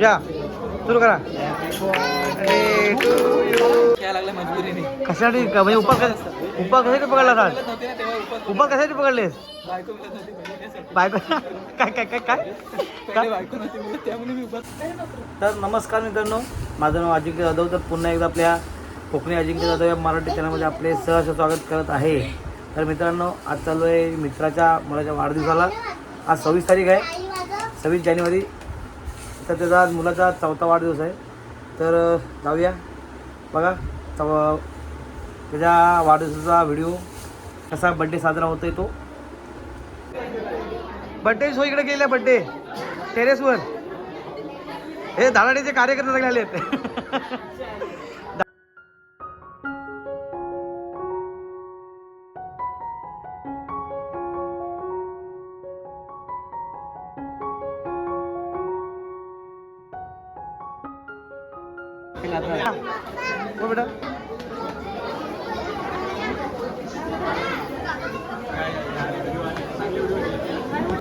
या सुरू करा. कशासाठी म्हणजे उपास कशासाठी पकडला आज? उपास कशासाठी पकडलेस? बायको काय काय काय काय? तर नमस्कार मित्रांनो, माझं नाव अजिंक्य जाधव. तर पुन्हा एकदा आपल्या कोकणी अजिंक्य जाधव या मराठी चॅनलमध्ये आपले सहर्ष स्वागत करत आहे. तर मित्रांनो, आज चालू आहे मित्राच्या मुलाच्या वाढदिवसाला. आज 26 तारीख आहे, 26 जानेवारी. तर त्याचा आज मुलाचा 4था वाढदिवस आहे. तर जाऊया बघा त्याच्या वाढदिवसाचा व्हिडिओ, कसा बड्डे साजरा होतोय तो. बड्डे सो इकडे गेले, बड्डे टेरेसवर हे धाडाडीचे कार्यकर्ते सगळे आले आहेत. हो बेटा,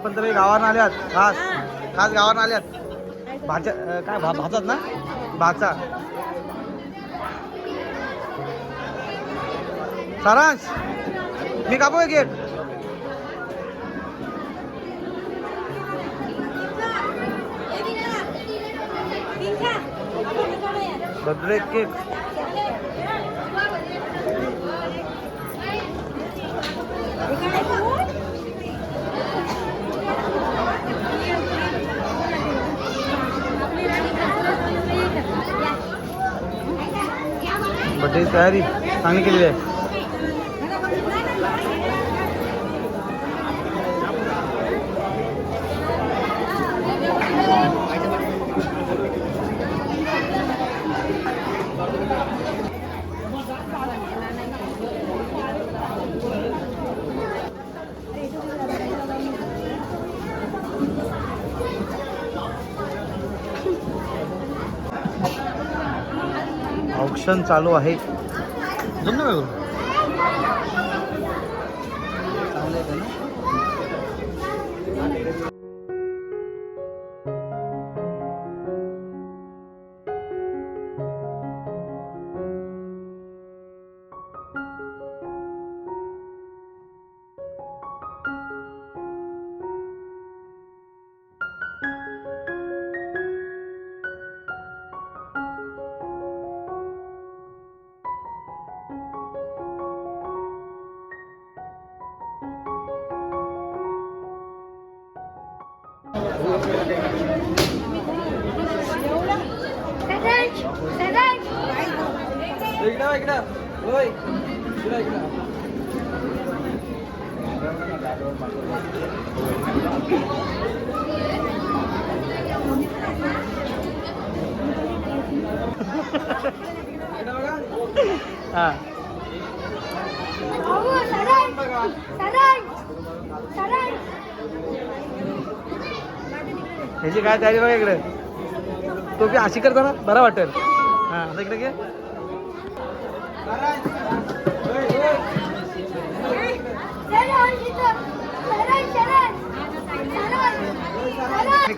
पण तुम्ही गावानं आल्यात, खास खास गावानं आल्यात. भाचा काय भाचात ना, भाचा सारांश मी कापू केक. बर्थडे केक बर्थडे तयारी चांगली केलेली आहे. ऑप्शन चालू आहे. जमलं का चांगलं आहे ना. ह्याची काय तयारी बघा इकडे. तो बी अशी करता ना, बरा वाटेल. हां, आता इकडे घे.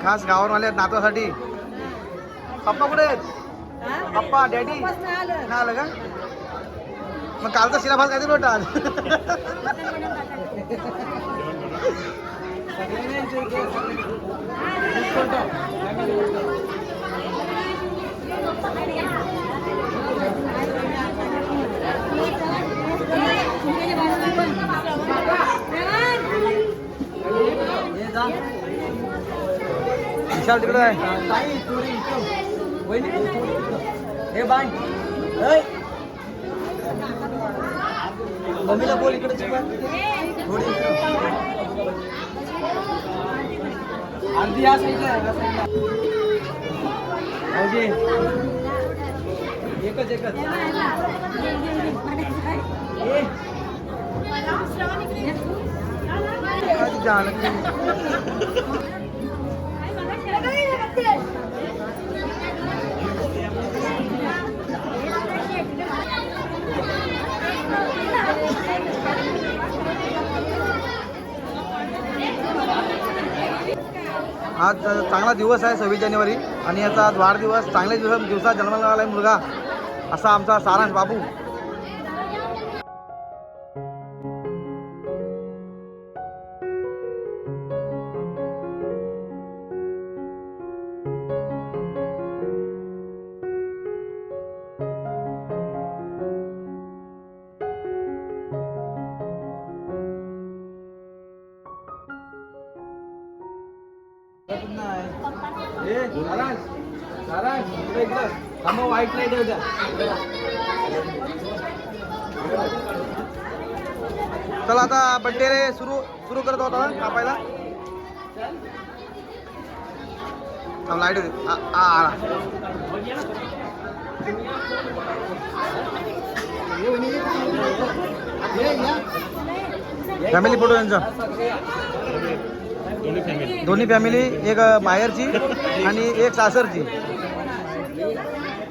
खास गावावरून आले नातवासाठी. पप्पा कुठे आहेत? पप्पा डॅडी ना आलं का? मग कालचा शिलाभास काय दिला होता आज? विशाल तिकडे आहे. हे बाय मम्मीला बोल इकडे थोडी अर्धी या साईडला एकच एकच. आज चांगला दिवस आहे 26 जानेवारी आणि याचा आज वाढदिवस. चांगल्या दिवसात जन्माला आला मुलगा असा आमचा सारांश बाबू. वाईट लाईट होत्या. चला आता बड्डे रे सुरू करत होता कापायला. लाईट होती. फॅमिली फोटो यांचा. दोन्ही फॅमिली, एक बाहेरची आणि एक सासरची.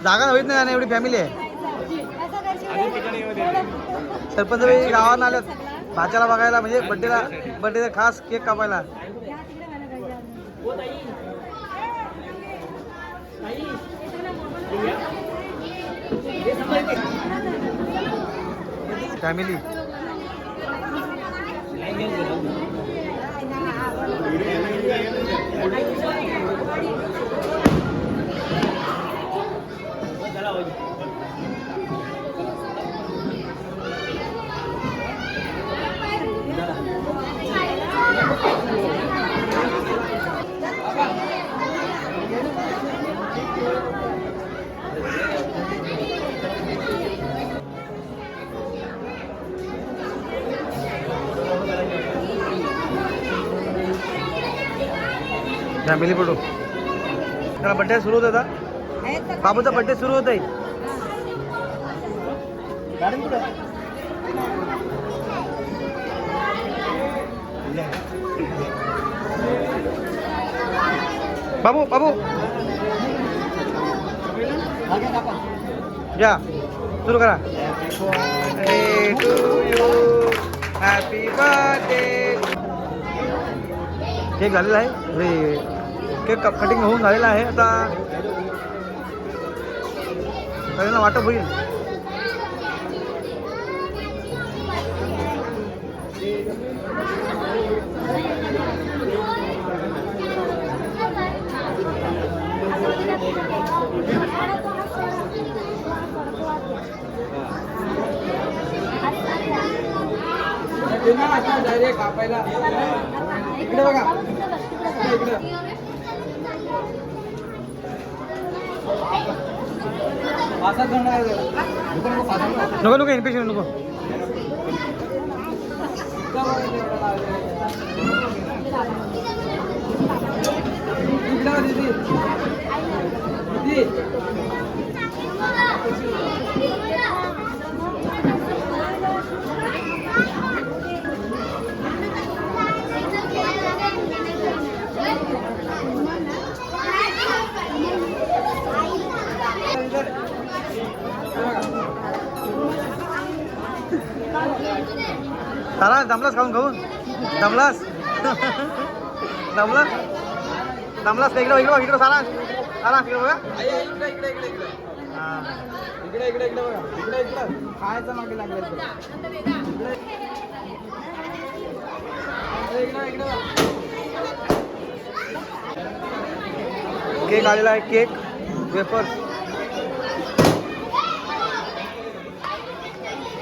जागा होईत नाही एवढी फॅमिली आहे. सरपंच गावात आल्यात भाच्याला बघायला, म्हणजे बड्डेला खास केक कापायला. Family family photo. त्याला बड्डे सुरू होत होता. बाबूचा बड्डे सुरू होत आहे. बाबू बाबू या सुरू करा. Happy birthday. केक झालेला आहे. केक कटिंग होऊन झालेला आहे. आता सगळ्यांना वाटप होईल. इकडे बघा. नको नको इन्फेक्शन नको. सारा दमलास खाऊन दमलास दमलास इकडे इकडे इकडे सारा इकडे बघा. इकडे बघा. इकडे खायचं मागे लागेल. केक आलेला आहे. Cake wafers.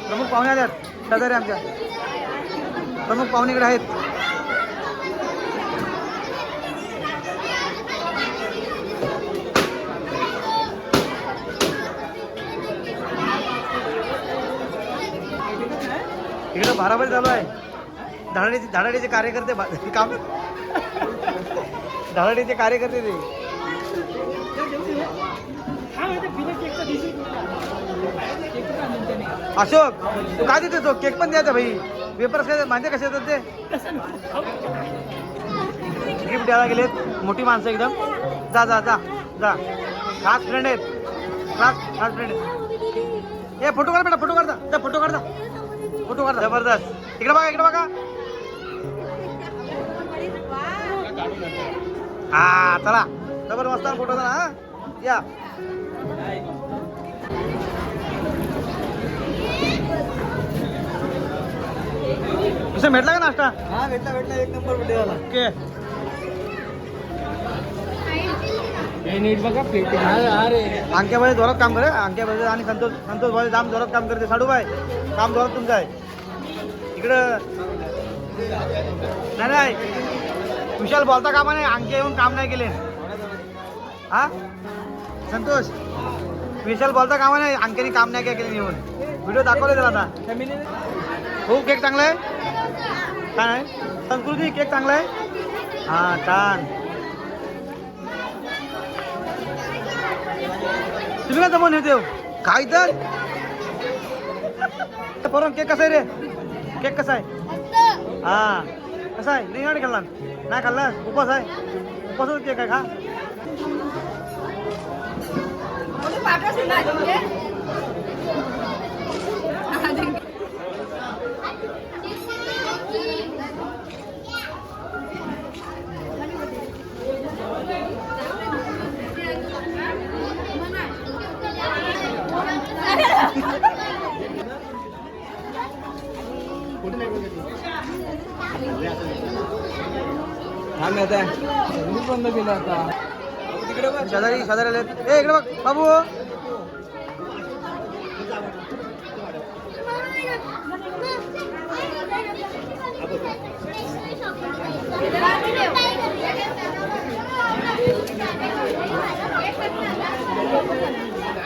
प्रमुख पाहुणे आल्यात. शेजारी आमच्या प्रमुख पाहुणीकडे आहेत. इकडे भाराभरी चालू आहे. धाडाडीचे कार्यकर्ते काम. धाडाडीचे कार्यकर्ते ते. अशोक तू काय देते तो केक पण द्यायचा भाई. पेपर्स काय माहिती कसे येतात ते. गिफ्ट द्यायला गेलेत मोठी माणसं एकदम. जा जा जा जा. खास फ्रेंड आहेत. खास फ्रेंड आहेत. ए फोटो काढ बेटा. फोटो काढता. फोटो काढता. जबरदस्त. इकडे बघा. हा चला जबर मस्त फोटो झाला हा या कसं भेटला का नाश्ता हा भेटला एक नंबर भेटे झाला ओके नीट बघा प्लेट अरे अंक्याबाई जोरात काम करे अंक्याबाई आणि संतोष भाई जाम जोरात काम करते साडूबाई काम जोरात तुमचं आहे इकडं नाही विशाल बोलता कामा नाही अंके येऊन काम नाही केले हा संतोष विशाल बोलता कामा नाही अंकेने काम नाही केले येऊन व्हिडिओ दाखवले त्याला आता हो केक चांगला आहे छान आहे संस्कृती केक चांगला आहे हा छान तुम्ही का जमून येते काय तर परम केक कसा आहे रे केक कसा आहे हा कसा आहे नाही खाल्ला नाही खाल्ला उपास आहे उपासच केक आहे खा आम्ही आता बंद केलं आता तिकडे शेजारी आले ए इकडे बघ बाबू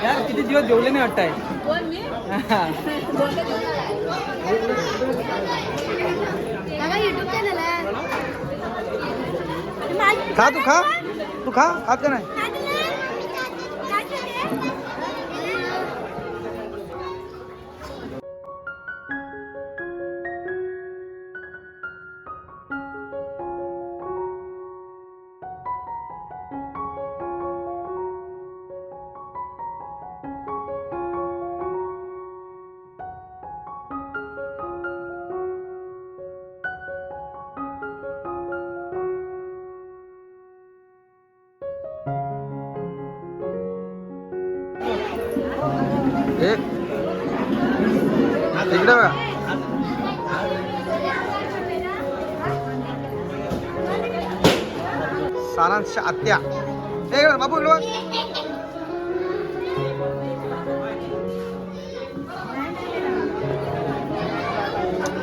यार किती दिवस जेवले नाही वाटतंय खा तू खा खात का नाही इकडे बघा सारांश आत्या इकडे बाबू इकडे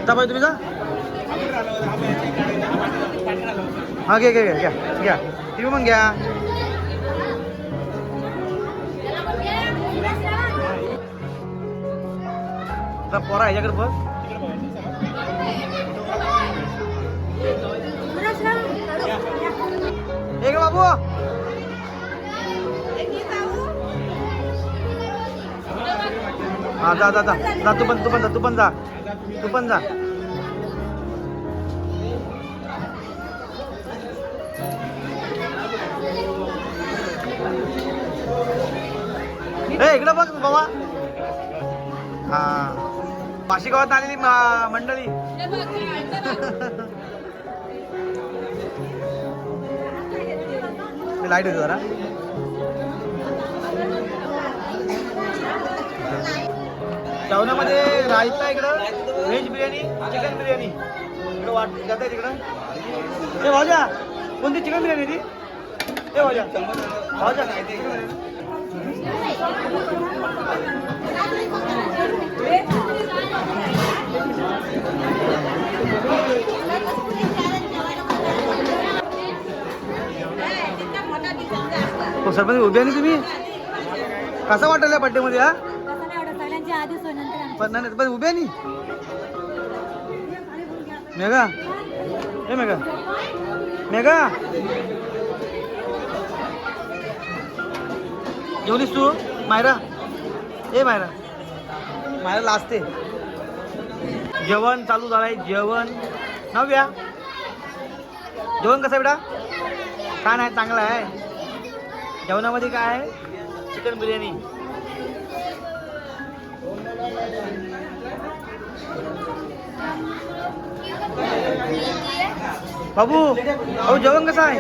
बघ तुम्ही जा हा घ्या घ्या घ्या घ्या तुम्ही मग घ्या पोरा ह्याच्याकडे बघ एक बाबू हा जा जा जा तू पण जा ए इकडे बघ बाबा हा पाशी गावात आलेली मंडळी लाईट होती जरा जेवणामध्ये रायता इकडं व्हेज बिर्याणी चिकन बिर्याणी इकडं वाट जात आहे तिकडं ए भाऊजा कोणती चिकन बिर्याणी ती ए भाऊजा भाऊजा तो सरपंच उभी आहे तुम्ही कसा वाटलं बड्डे मध्ये हा पण नाही पण उभी आहे मेघा ए मेघा मेघा जेवलीस तू मायरा ए मायरा लाजते जेवण चालू झालंय जेवण नव्या जेवण कसं बेटा छान आहे चांगलं आहे जेवणामध्ये काय आहे चिकन बिर्याणी बाबू जेवण कसं आहे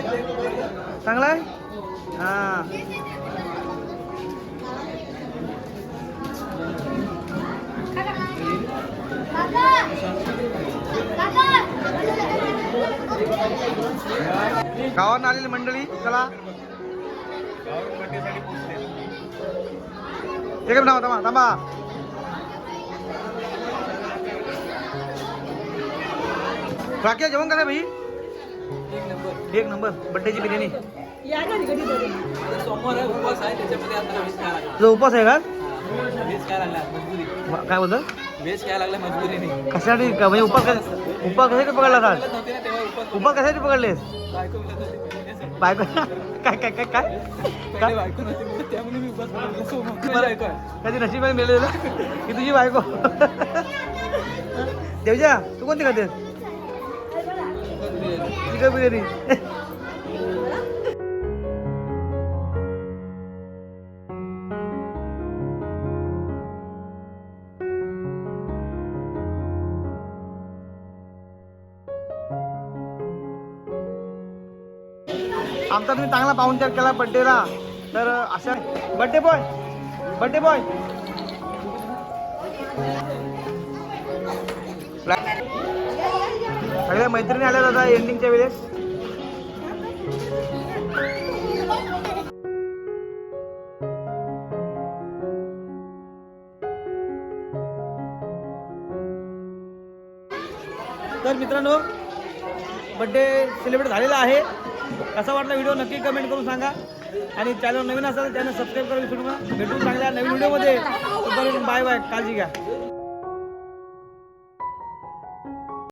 चांगला आहे हां. गावात आलेली मंडळी चला ठीक आहे. थांबा थांबा. राखी जेवण करा भाई. एक नंबर बड्डेची बिर्याणी. सोमवार आहे, उपवास आहे, त्याच्यामध्ये आता व्हेज खायला लागला. तुझा उपवास आहे का? व्हेज खायला लागला मजबुरी. काय बोलतं व्हेज खायला लागला मजबुरीने. कशासाठी म्हणजे उपवास कशासाठी पकडला का? नव्हते ना तेव्हा उपवास. उपवास कशासाठी पकडलेस? बायको मिळत होती. बायको काय काय काय काय पहिले बायको नव्हती म्हणून त्यामुळे मी उपवास पकडला. सोमवार बायको आहे. कधी नशिबाने मिळेल की तुझी बायको. देवजा तू कोणती खातेस? चिकन बिर्याणी. आमचा तुम्ही चांगला पाहुणचार केला बड्डेला. तर अशा बड्डे बॉय सगळ्या मैत्रिणी आल्या दादा एंडिंगच्या वेळेस. तर मित्रांनो बड्डे सेलिब्रेट झालेला आहे. कसा वाटला व्हिडिओ नक्की कमेंट करून सांगा. आणि चॅनल नवीन असेल तर चॅनल सबस्क्राईब करा विसरू नका. भेटून चांगल्या नवीन व्हिडिओमध्ये. Bye bye. काळजी घ्या.